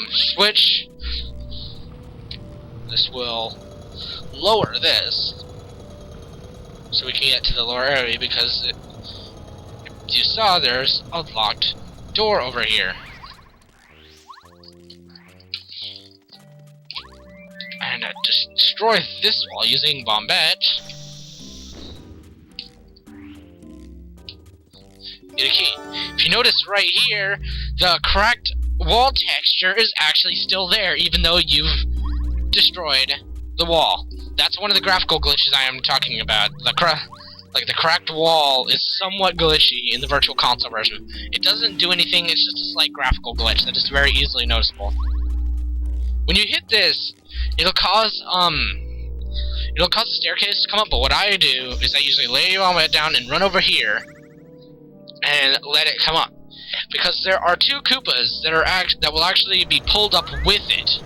switch. This will lower this, so we can get to the lower area, because you saw there's a locked door over here. And destroy this wall using Bombette. Get a key. If you notice right here, the cracked wall texture is actually still there, even though you've destroyed the wall. That's one of the graphical glitches I am talking about. The cracked wall is somewhat glitchy in the Virtual Console version. It doesn't do anything, it's just a slight graphical glitch that is very easily noticeable. When you hit this, it'll cause the staircase to come up, but what I do is I usually lay your Bombette down and run over here and let it come up. Because there are two Koopas that will actually be pulled up with it.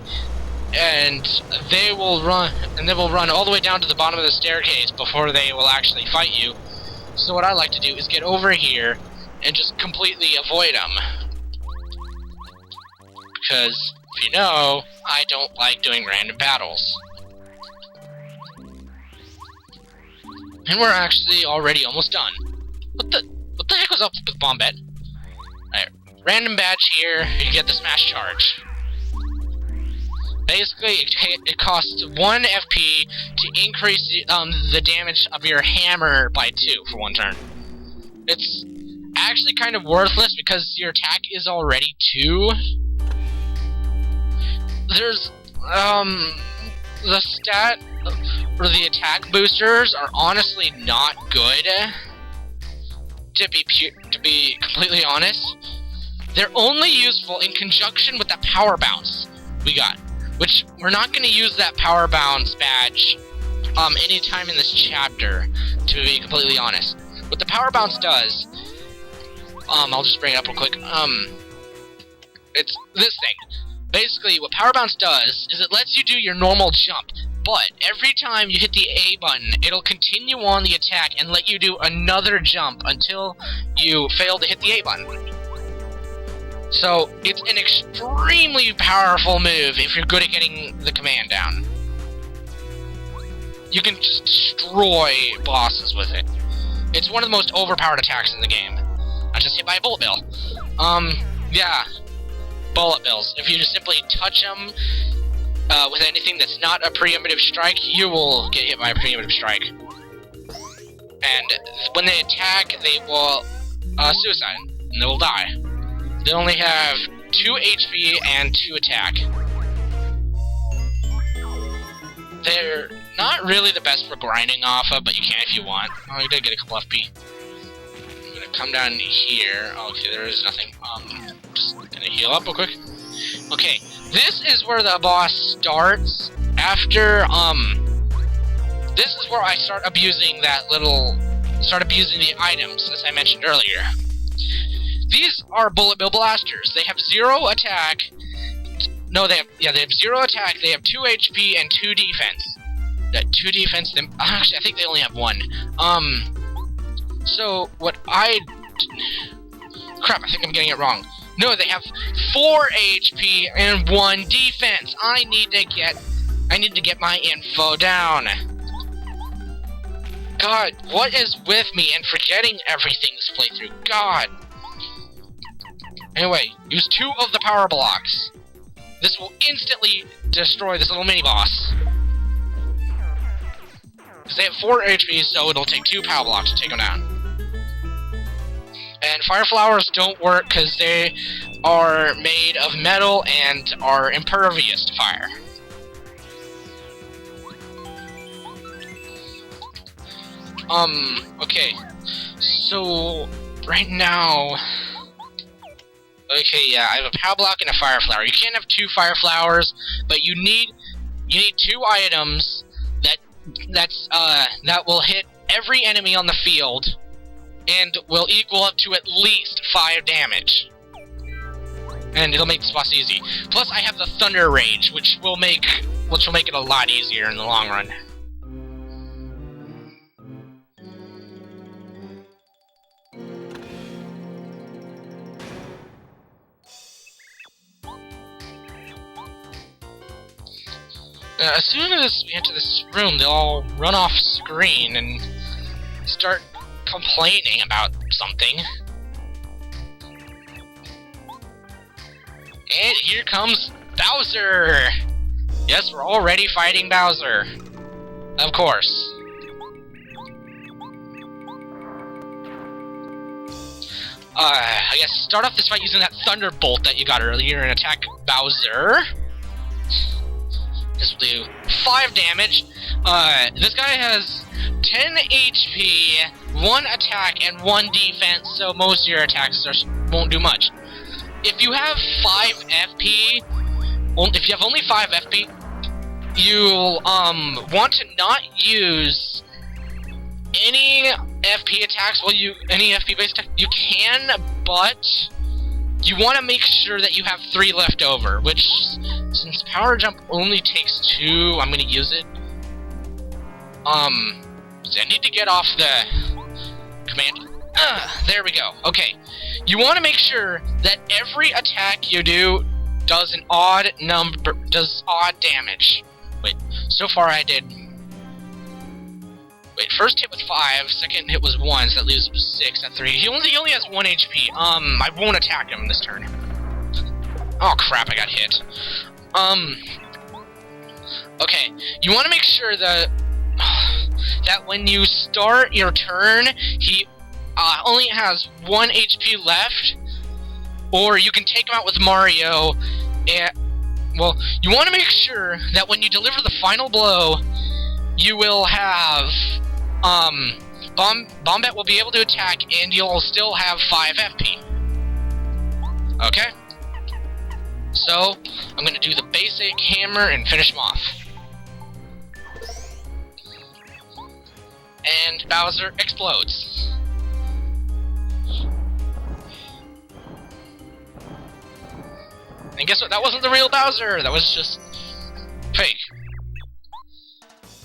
And they will run all the way down to the bottom of the staircase before they will actually fight you. So what I like to do is get over here and just completely avoid them. Because, if you know, I don't like doing random battles. And we're actually already almost done. What the heck was up with Bombette? Alright, random badge here, you get the smash charge. Basically, it costs 1 FP to increase the damage of your hammer by 2 for 1 turn. It's actually kind of worthless because your attack is already 2. There's, the stat, or the attack boosters are honestly not good, to be completely honest. They're only useful in conjunction with that power bounce we got. Which, we're not going to use that power bounce badge anytime in this chapter, to be completely honest. What the power bounce does, I'll just bring it up real quick, it's this thing. Basically, what power bounce does is it lets you do your normal jump, but every time you hit the A button, it'll continue on the attack and let you do another jump until you fail to hit the A button. So, it's an extremely powerful move if you're good at getting the command down. You can just destroy bosses with it. It's one of the most overpowered attacks in the game. I just hit by a bullet bill. Yeah. Bullet bills. If you just simply touch them with anything that's not a preemptive strike, you will get hit by a preemptive strike. And when they attack, they will suicide, and they will die. They only have 2 HP and 2 attack. They're not really the best for grinding off of, but you can if you want. Oh, you did get a couple FP. I'm gonna come down here. Okay, there is nothing. Just gonna heal up real quick. Okay, this is where the boss starts. After, this is where I start abusing the items, as I mentioned earlier. These are bullet bill blasters. They have 0 attack. No, they have 0 attack. They have 2 HP and 2 defense. 2 defense. Actually, I think they only have 1. So what crap, I think I'm getting it wrong. No, they have 4 HP and 1 defense. I need to get my info down. God, what is with me and forgetting everything this playthrough? God. Anyway, use 2 of the power blocks. This will instantly destroy this little mini-boss. Because they have 4 HP, so it'll take 2 power blocks to take them down. And fire flowers don't work because they are made of metal and are impervious to fire. Okay. So, right now... Okay, yeah, I have a power block and a fire flower. You can't have 2 fire flowers, but you need 2 items that will hit every enemy on the field and will equal up to at least 5 damage. And it'll make this boss easy. Plus, I have the Thunder Rage, which will make it a lot easier in the long run. as soon as we enter this room, they'll all run off screen and start complaining about something. And here comes Bowser! Yes, we're already fighting Bowser. Of course. I guess start off this fight using that Thunderbolt that you got earlier and attack Bowser. This will do 5 damage. This guy has 10 HP, 1 attack, and 1 defense, so most of your attacks won't do much. If you have 5 FP, if you have only 5 FP, you'll want to not use any FP attacks. Well, any FP based attack you can, but you want to make sure that you have 3 left over. Which, since Power Jump only takes 2, I'm gonna use it. So I need to get off the command. There we go. Okay, you want to make sure that every attack you do does an odd number, does odd damage. Wait, so far I did. Wait, first hit was 5, second hit was 1, so that leaves 6 at 3. He only has 1 HP. I won't attack him this turn. Oh crap, I got hit. Okay, you want to make sure that when you start your turn, he only has 1 HP left, or you can take him out with Mario. And well, you want to make sure that when you deliver the final blow, you will have Bombette will be able to attack, and you'll still have 5 FP. Okay? So, I'm gonna do the basic hammer and finish him off. And Bowser explodes. And guess what? That wasn't the real Bowser! That was just fake.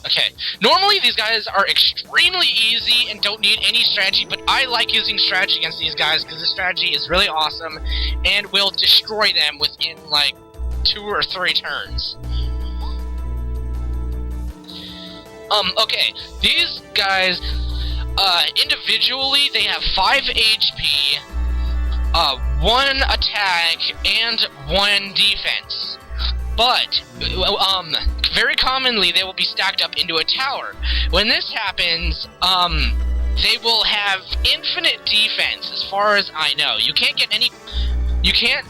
Okay, normally these guys are extremely easy and don't need any strategy, but I like using strategy against these guys because the strategy is really awesome and will destroy them within like 2 or 3 turns. Okay, these guys, individually they have 5 HP, 1 attack, and 1 defense. But, very commonly they will be stacked up into a tower. When this happens, they will have infinite defense, as far as I know. You can't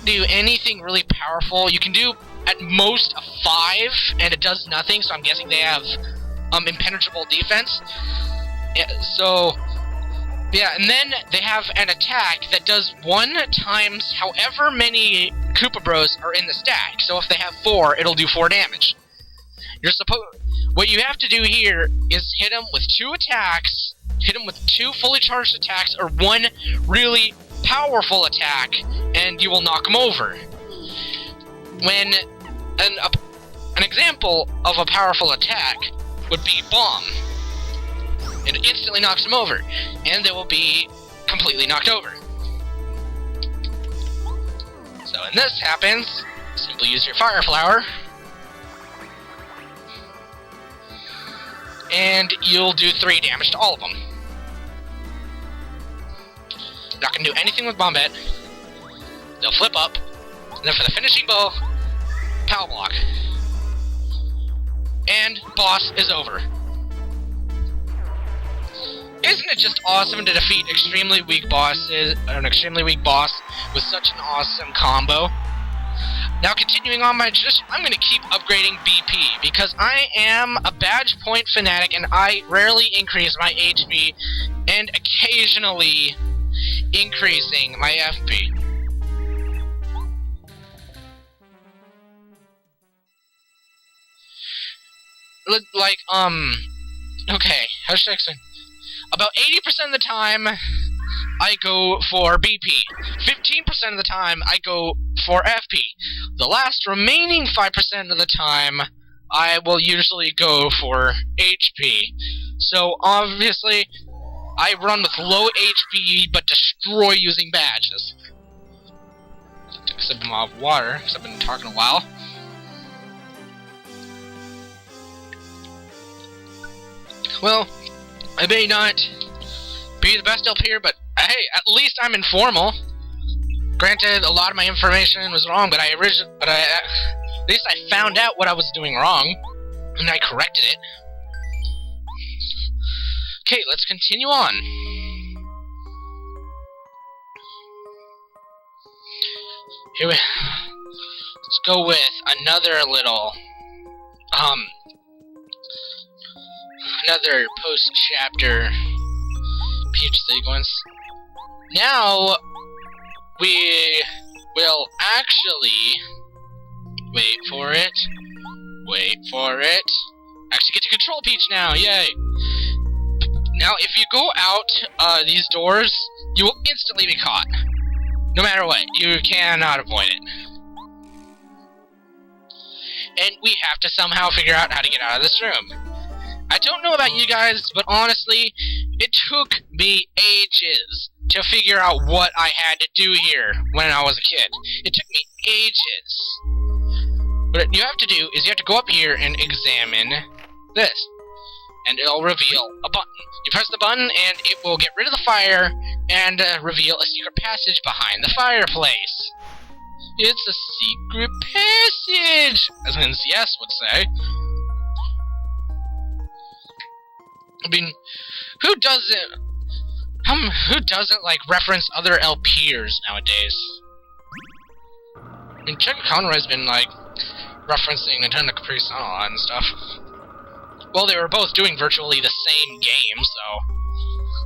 do anything really powerful. You can do, at most, a 5, and it does nothing, so I'm guessing they have, impenetrable defense. Yeah, and then they have an attack that does 1 times however many Koopa Bros are in the stack. So if they have 4, it'll do 4 damage. What you have to do here is hit them with 2 attacks, hit them with 2 fully charged attacks, or 1 really powerful attack, and you will knock them over. When an example of a powerful attack would be Bomb. It instantly knocks them over, and they will be completely knocked over. So when this happens, simply use your Fire Flower, and you'll do 3 damage to all of them. Not gonna do anything with Bombette. They'll flip up, and then for the finishing blow, Power Block. And boss is over. Isn't it just awesome to defeat extremely weak bosses, an extremely weak boss with such an awesome combo? Now continuing on my tradition, I'm going to keep upgrading BP, because I am a badge point fanatic and I rarely increase my HP, and occasionally increasing my FP. Like, okay, how should I explain? About 80% of the time, I go for BP. 15% of the time, I go for FP. The last remaining 5% of the time, I will usually go for HP. So, obviously, I run with low HP, but destroy using badges. Took a sip of water, because I've been talking a while. Well, I may not be the best LPer, but hey, at least I'm informal. Granted, a lot of my information was wrong, but at least I found out what I was doing wrong, and I corrected it. Okay, let's continue on. Let's go with another little, another post-chapter Peach sequence. Now, we will actually wait for it, actually get to control Peach now, yay! Now, if you go out these doors, you will instantly be caught. No matter what, you cannot avoid it. And we have to somehow figure out how to get out of this room. I don't know about you guys, but honestly, it took me ages to figure out what I had to do here when I was a kid. It took me ages. What you have to do is you have to go up here and examine this. And it'll reveal a button. You press the button and it will get rid of the fire and reveal a secret passage behind the fireplace. It's a secret passage, as NCS would say. I mean, who doesn't like reference other LPers nowadays? I mean, Chuck Conroy's been like referencing Nintendo Capri Sun a lot and stuff. Well, they were both doing virtually the same game, so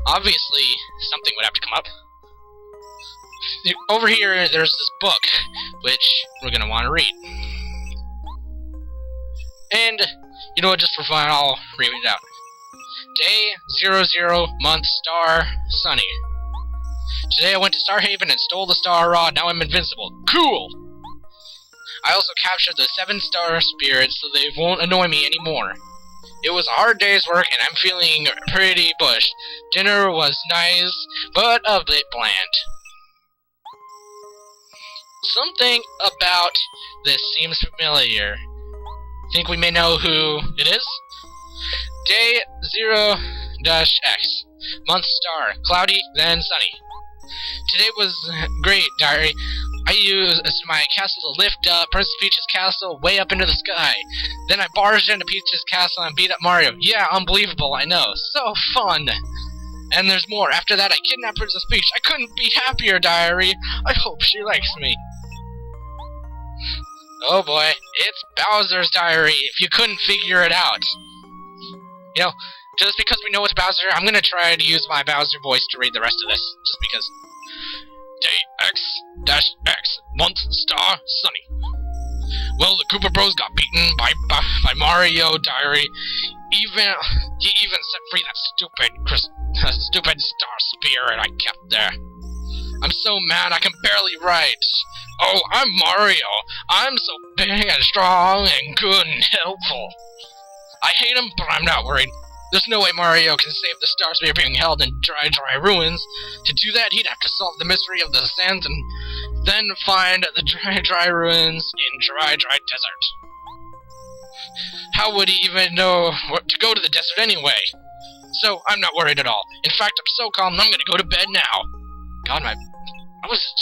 obviously something would have to come up. Over here, there's this book, which we're gonna want to read. And, you know what, just for fun, I'll read it out. Day 00, month, star, sunny. Today I went to Starhaven and stole the star rod, now I'm invincible. Cool! I also captured the 7-star spirits so they won't annoy me anymore. It was a hard day's work and I'm feeling pretty bushed. Dinner was nice, but a bit bland. Something about this seems familiar. Think we may know who it is? Day 0-X. Month star. Cloudy, then sunny. Today was great, diary. I used my castle to lift up Princess Peach's castle way up into the sky. Then I barged into Peach's castle and beat up Mario. Yeah, unbelievable, I know. So fun! And there's more. After that, I kidnapped Princess Peach. I couldn't be happier, diary. I hope she likes me. Oh boy, it's Bowser's diary, if you couldn't figure it out. You know, just because we know it's Bowser, I'm gonna try to use my Bowser voice to read the rest of this, just because. Day X, month, star, sunny. Well, the Koopa Bros got beaten by Mario, diary. He even set free that stupid star spirit I kept there. I'm so mad I can barely write. Oh, I'm Mario. I'm so big and strong and good and helpful. I hate him, but I'm not worried. There's no way Mario can save the star spirit being held in dry ruins. To do that, he'd have to solve the mystery of the sands and then find the dry ruins in dry desert. How would he even know where to go to the desert anyway? So, I'm not worried at all. In fact, I'm so calm, I'm gonna go to bed now. God, I was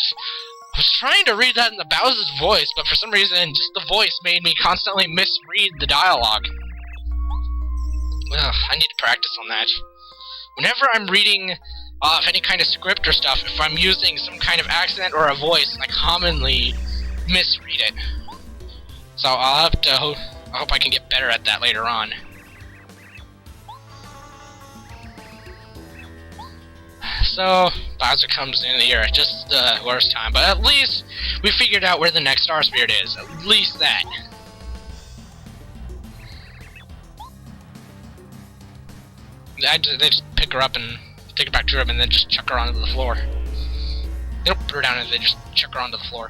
trying to read that in the Bowser's voice, but for some reason, just the voice made me constantly misread the dialogue. Ugh, I need to practice on that. Whenever I'm reading any kind of script or stuff, if I'm using some kind of accent or a voice, I commonly misread it. So I'll have to I hope I can get better at that later on. So, Bowser comes in here at just the worst time, but at least we figured out where the next Star Spirit is. At least that. They just pick her up and take her back to her and then just chuck her onto the floor. They don't put her down and they just chuck her onto the floor.